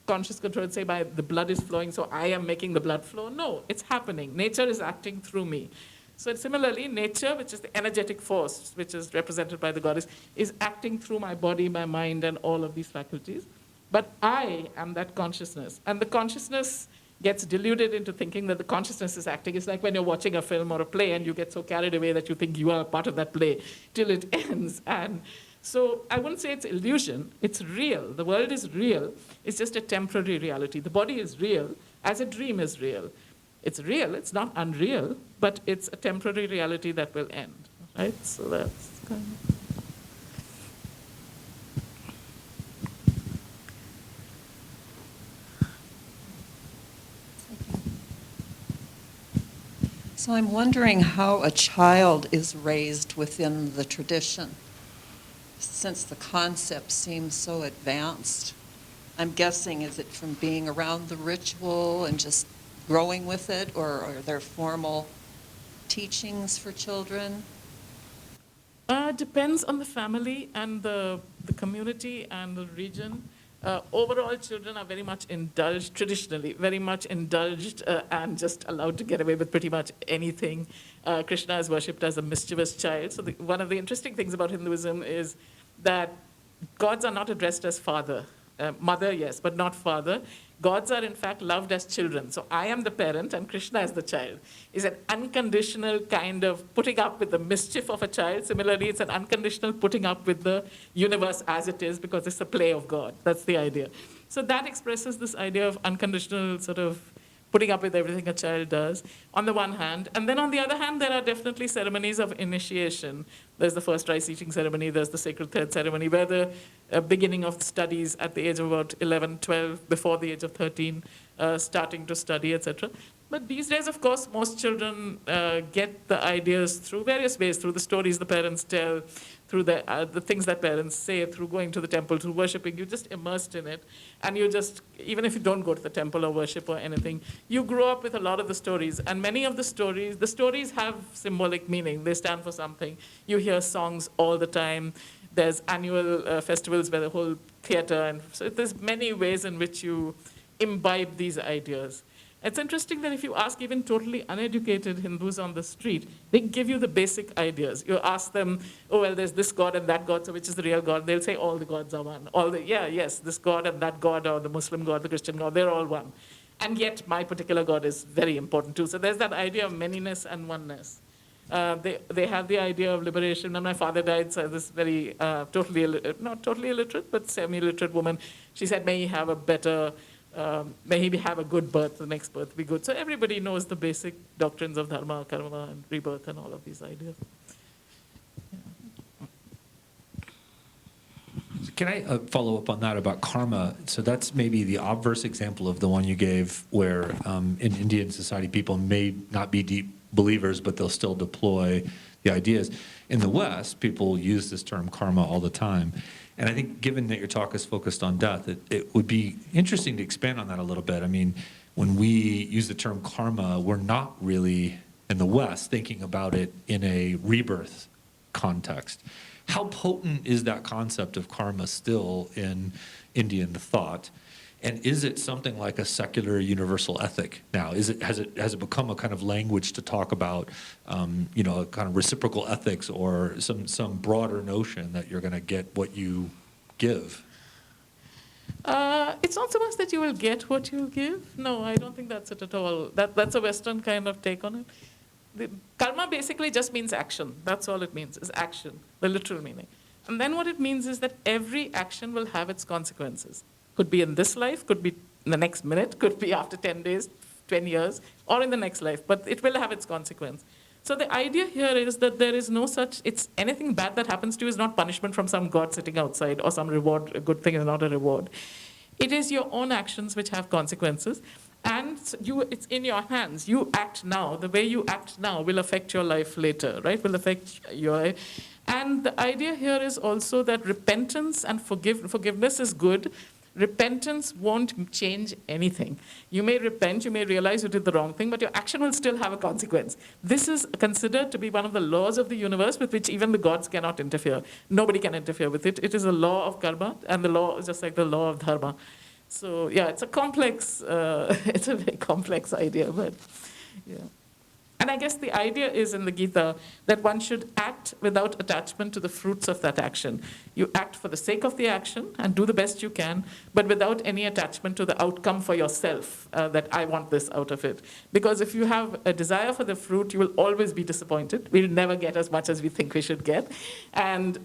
conscious control and say the blood is flowing, so I am making the blood flow. No, it's happening. Nature is acting through me. So similarly, nature, which is the energetic force, which is represented by the goddess, is acting through my body, my mind, and all of these faculties. But I am that consciousness. And the consciousness gets deluded into thinking that the consciousness is acting. It's like when you're watching a film or a play and you get so carried away that you think you are part of that play till it ends. And so I wouldn't say it's illusion. It's real. The world is real. It's just a temporary reality. The body is real as a dream is real. It's real. It's not unreal, but it's a temporary reality that will end. Right? So that's kind of... So I'm wondering how a child is raised within the tradition, since the concept seems so advanced. I'm guessing, is it from being around the ritual and just growing with it, or are there formal teachings for children? Depends on the family and the community and the region. Overall, children are very much indulged, traditionally, very much indulged and just allowed to get away with pretty much anything. Krishna is worshipped as a mischievous child. So one of the interesting things about Hinduism is that gods are not addressed as father. Mother, yes, but not father. Gods are in fact loved as children. So I am the parent and Krishna is the child. It's an unconditional kind of putting up with the mischief of a child. Similarly, it's an unconditional putting up with the universe as it is because it's a play of God. That's the idea. So that expresses this idea of unconditional sort of putting up with everything a child does, on the one hand. And then on the other hand, there are definitely ceremonies of initiation. There's the first rice eating ceremony, there's the sacred thread ceremony, where the beginning of studies at the age of about 11, 12, before the age of 13, starting to study, etc. But these days, of course, most children get the ideas through various ways, through the stories the parents tell, through the things that parents say, through going to the temple, through worshipping. You're just immersed in it. And you just, even if you don't go to the temple or worship or anything, you grow up with a lot of the stories. And many of the stories have symbolic meaning. They stand for something. You hear songs all the time. There's annual festivals where the whole theater, and so there's many ways in which you imbibe these ideas. It's interesting that if you ask even totally uneducated Hindus on the street, they give you the basic ideas. You ask them, oh, well, there's this God and that God, so which is the real God? They'll say all the gods are one. Yes, this God and that God, or the Muslim God, the Christian God, they're all one. And yet my particular God is very important too. So there's that idea of manyness and oneness. They have the idea of liberation. When my father died, so this very, not totally illiterate, but semi-illiterate woman, she said, may he have a better, may he have a good birth, the next birth be good. So everybody knows the basic doctrines of dharma, karma, and rebirth, and all of these ideas. Can I follow up on that about karma? So that's maybe the obverse example of the one you gave where in Indian society people may not be deep believers, but they'll still deploy the ideas. In the West, people use this term karma all the time. And I think given that your talk is focused on death, it would be interesting to expand on that a little bit. I mean, when we use the term karma, we're not really, in the West, thinking about it in a rebirth context. How potent is that concept of karma still in Indian thought? And is it something like a secular universal ethic now? Has it become a kind of language to talk about, a kind of reciprocal ethics or some broader notion that you're going to get what you give? It's not so much that you will get what you give. No, I don't think that's it at all. That's a Western kind of take on it. Karma basically just means action. That's all it means, is action, the literal meaning. And then what it means is that every action will have its consequences. Could be in this life, could be in the next minute, could be after 10 days, 10 years, or in the next life, but it will have its consequence. So the idea here is that there is no such, anything bad that happens to you is not punishment from some God sitting outside or some reward, a good thing is not a reward. It is your own actions which have consequences, and it's in your hands. You act now. The way you act now will affect your life later, right? Will affect your... And the idea here is also that repentance and forgiveness is good. Repentance won't change anything. You may repent, you may realize you did the wrong thing, but your action will still have a consequence. This is considered to be one of the laws of the universe with which even the gods cannot interfere. Nobody can interfere with it. It is a law of karma, and the law is just like the law of dharma. So yeah, it's a complex, it's a very complex idea, but yeah. And I guess the idea is in the Gita that one should act without attachment to the fruits of that action. You act for the sake of the action and do the best you can, but without any attachment to the outcome for yourself, that I want this out of it. Because if you have a desire for the fruit, you will always be disappointed. We'll never get as much as we think we should get. And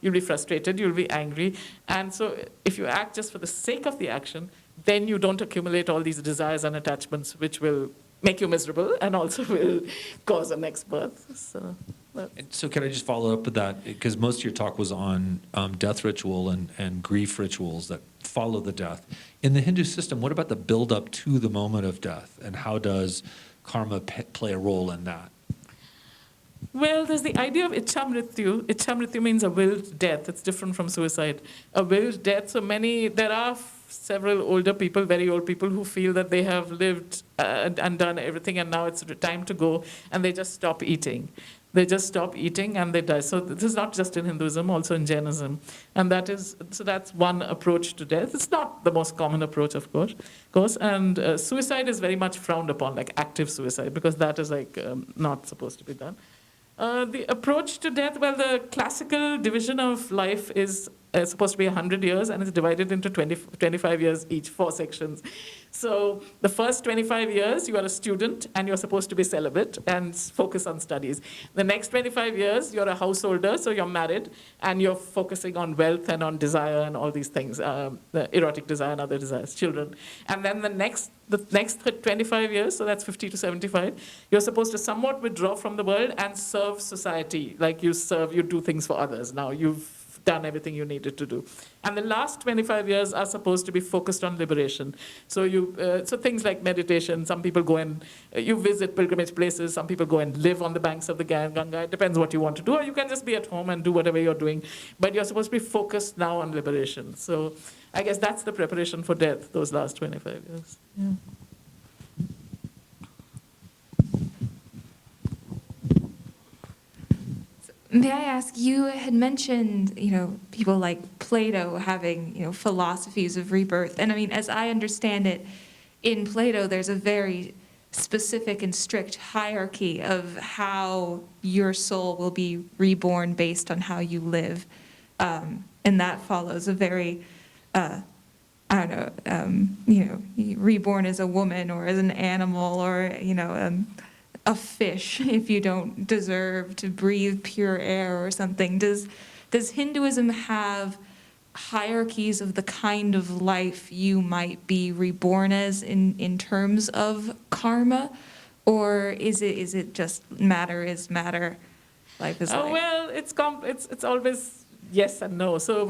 you'll be frustrated, you'll be angry. And so if you act just for the sake of the action, then you don't accumulate all these desires and attachments which will make you miserable and also will cause a next birth. So can I just follow up with that? Because most of your talk was on death ritual and grief rituals that follow the death. In the Hindu system, what about the build-up to the moment of death? And how does karma play a role in that? Well, there's the idea of Ichamrityu. Ichamrityu means a willed death. It's different from suicide. A willed death. So there are several older people, very old people, who feel that they have lived and done everything, and now it's time to go, and they just stop eating. They just stop eating and they die. So this is not just in Hinduism, also in Jainism. And that's one approach to death. It's not the most common approach, of course. And suicide is very much frowned upon, like active suicide, because that is like not supposed to be done. The approach to death, well, the classical division of life is supposed to be 100 years, and it's divided into 25 years each, 4 sections. So the first 25 years, you are a student, and you're supposed to be celibate and focus on studies. The next 25 years, you're a householder, so you're married, and you're focusing on wealth and on desire and all these things, the erotic desire and other desires, children. And then the next 25 years, so that's 50 to 75, you're supposed to somewhat withdraw from the world and serve society. Like you do things for others. Now you've done everything you needed to do. And the last 25 years are supposed to be focused on liberation. So so things like meditation, some people go and you visit pilgrimage places, some people go and live on the banks of the Ganga. It depends what you want to do, or you can just be at home and do whatever you're doing. But you're supposed to be focused now on liberation. So I guess that's the preparation for death, those last 25 years. Yeah. May I ask, you had mentioned, people like Plato having, philosophies of rebirth. And I mean, as I understand it, in Plato, there's a very specific and strict hierarchy of how your soul will be reborn based on how you live. And that follows a very, reborn as a woman or as an animal or, a fish if you don't deserve to breathe pure air or something. Does Hinduism have hierarchies of the kind of life you might be reborn as in terms of karma, or is it just matter is matter, life is life? Well, it's always yes and no. So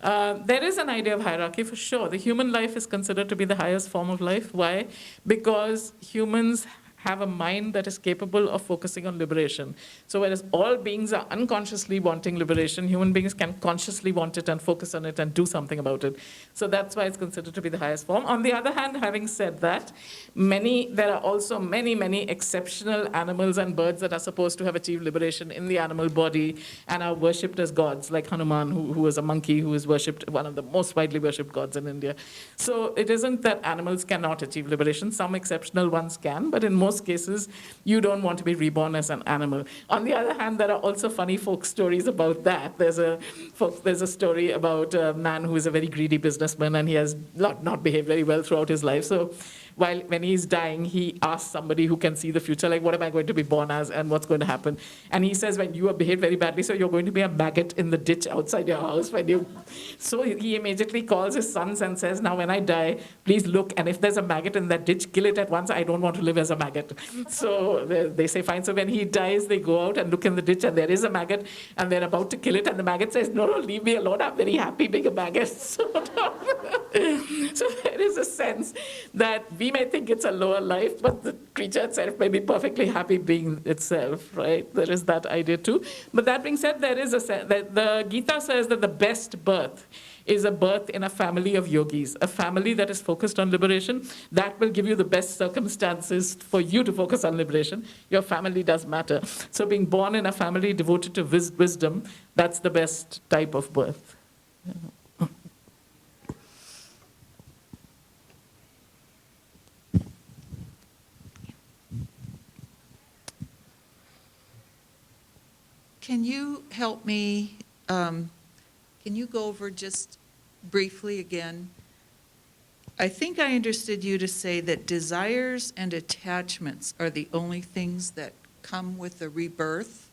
there is an idea of hierarchy for sure. The human life is considered to be the highest form of life. Why? Because humans have a mind that is capable of focusing on liberation. So whereas all beings are unconsciously wanting liberation, human beings can consciously want it and focus on it and do something about it. So that's why it's considered to be the highest form. On the other hand, having said that, there are also many exceptional animals and birds that are supposed to have achieved liberation in the animal body and are worshipped as gods, like Hanuman, who was a monkey who is worshipped, one of the most widely worshipped gods in India. So it isn't that animals cannot achieve liberation. Some exceptional ones can, but in most cases, you don't want to be reborn as an animal. On the other hand, there are also funny folk stories about that. There's a story about a man who is a very greedy businessman, and he has not behaved very well throughout his life. So when he's dying, he asks somebody who can see the future, like, what am I going to be born as and what's going to happen? And he says, when you have behaved very badly, so you're going to be a maggot in the ditch outside your house. So he immediately calls his sons and says, now when I die, please look, and if there's a maggot in that ditch, kill it at once. I don't want to live as a maggot. So they say, fine. So when he dies, they go out and look in the ditch, and there is a maggot, and they're about to kill it, and the maggot says, no, leave me alone. I'm very happy being a maggot. So there is a sense that we may think it's a lower life, but the creature itself may be perfectly happy being itself, right? There is that idea too. But that being said, there is a sense that the Gita says that the best birth is a birth in a family of yogis, a family that is focused on liberation. That will give you the best circumstances for you to focus on liberation. Your family does matter. So being born in a family devoted to wisdom, that's the best type of birth. Can you help me, can you go over just briefly again? I think I understood you to say that desires and attachments are the only things that come with the rebirth.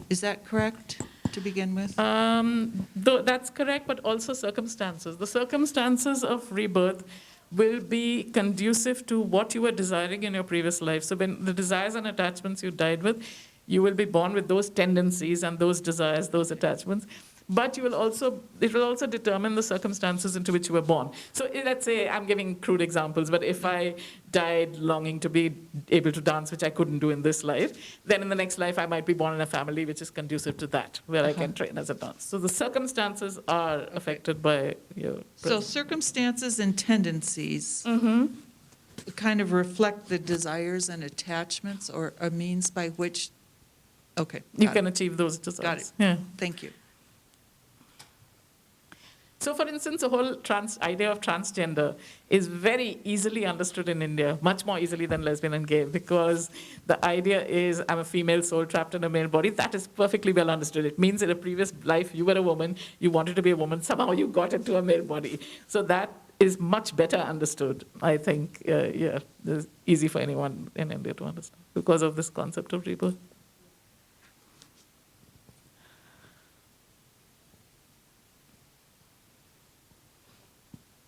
Is that correct to begin with? That's correct, but also circumstances. The circumstances of rebirth will be conducive to what you were desiring in your previous life. So when the desires and attachments you died with, you will be born with those tendencies and those desires, those attachments. but it will also determine the circumstances into which you were born. So let's say, I'm giving crude examples, but if I died longing to be able to dance, which I couldn't do in this life, then in the next life I might be born in a family which is conducive to that, where I can train as a dancer. So the circumstances are affected by your So present. circumstances and tendencies kind of reflect the desires and attachments or a means by which, okay. You got can it. achieve those desires. Got it. Yeah. Thank you. So, for instance, the whole idea of transgender is very easily understood in India, much more easily than lesbian and gay, because the idea is I'm a female soul trapped in a male body. That is perfectly well understood. It means in a previous life you were a woman, you wanted to be a woman, somehow you got into a male body. So that is much better understood, I think. It's easy for anyone in India to understand because of this concept of rebirth.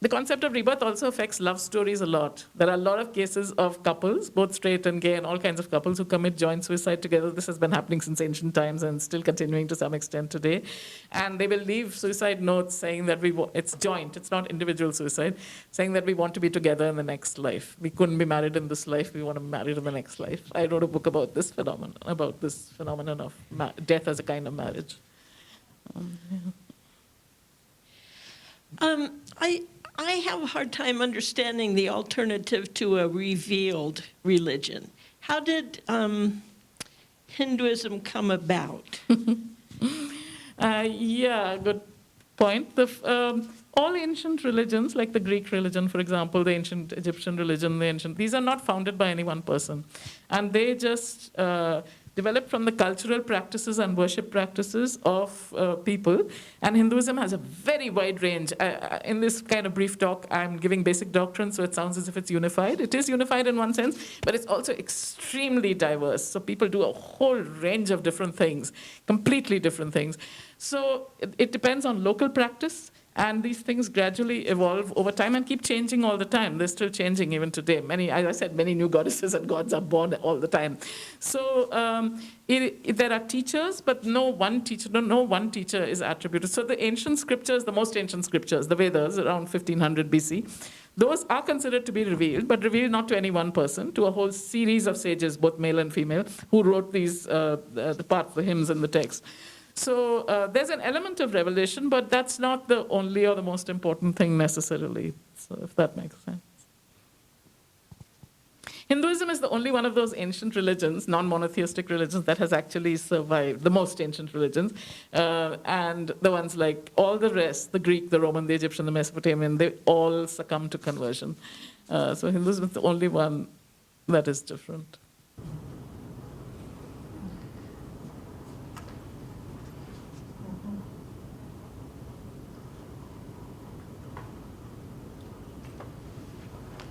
The concept of rebirth also affects love stories a lot. There are a lot of cases of couples, both straight and gay and all kinds of couples, who commit joint suicide together. This has been happening since ancient times and still continuing to some extent today. And they will leave suicide notes saying that it's joint, it's not individual suicide, saying that we want to be together in the next life. We couldn't be married in this life, we want to be married in the next life. I wrote a book about this phenomenon of death as a kind of marriage. I have a hard time understanding the alternative to a revealed religion. How did Hinduism come about? Good point. All ancient religions, like the Greek religion, for example, the ancient Egyptian religion, these are not founded by any one person. And they just developed from the cultural practices and worship practices of people. And Hinduism has a very wide range. In this kind of brief talk, I'm giving basic doctrine, so it sounds as if it's unified. It is unified in one sense, but it's also extremely diverse. So people do a whole range of different things, completely different things. So it depends on local practice. And these things gradually evolve over time and keep changing all the time. They're still changing even today. As I said, many new goddesses and gods are born all the time. So there are teachers, but no one teacher is attributed. So the ancient scriptures, the most ancient scriptures, the Vedas, around 1500 BC, those are considered to be revealed, but revealed not to any one person, to a whole series of sages, both male and female, who wrote these the parts, the hymns and the text. So there's an element of revelation, but that's not the only or the most important thing necessarily, so if that makes sense. Hinduism is the only one of those ancient religions, non-monotheistic religions, that has actually survived, the most ancient religions. And the ones like all the rest, the Greek, the Roman, the Egyptian, the Mesopotamian, they all succumb to conversion. So Hinduism is the only one that is different.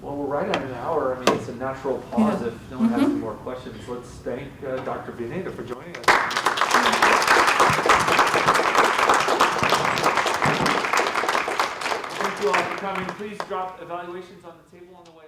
Well, we're right at an hour. I mean, it's a natural pause if no one has any more questions. Let's thank Dr. Vanita for joining us. Thank you all for coming. Please drop evaluations on the table on the way.